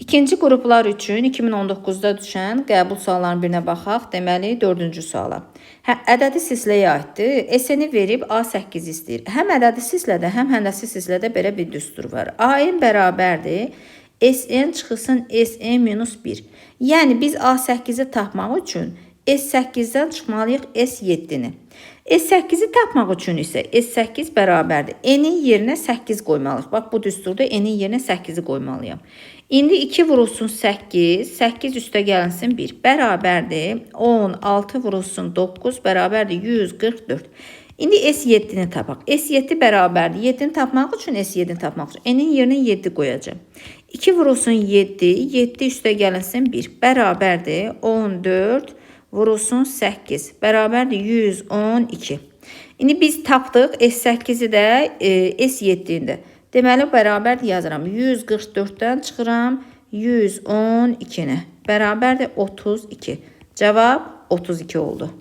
İkinci qruplar üçün 2019-da düşən qəbul suallarının birinə baxaq. Deməli, 4-cü suala. Ədədi silsiləyə aiddir. S-ni verib A8 istəyir. Həm ədədi silsilədə, həm həndəsi silsilədə belə bir düstur var. A-n bərabərdir. Sn çıxılsın Sn minus 1. Yəni, biz A8-i tapmaq üçün S8-dən çıxmalıyıq S7-ni. S8-i tapmaq üçün isə S8 bərabərdir. N-in yerinə 8 qoymalıyıq. Bax, bu düsturda N-in yerinə 8-i qoymalıyam. İndi 2 vurulsun 8, 8 üstə gəlinsin 1. Bərabərdir 10, 6 vurulsun 9, bərabərdir 144. İndi S7-ni tapaq. S7 bərabərdir. 7-ni tapmaq üçün S7-ni tapmaq üçün N-in yerinə 7 qoyacağım. 2 vurulsun 7, 7 üstə gəlinsin 1. Bərabərdir 14 vurulsun 8. Bərabərdir 112. İndi biz tapdıq S8-i də S7-ni də. Deməli, bərabərdir yazıram. 144-dən çıxıram 112-ni. Bərabərdir 32. Cavab 32 oldu.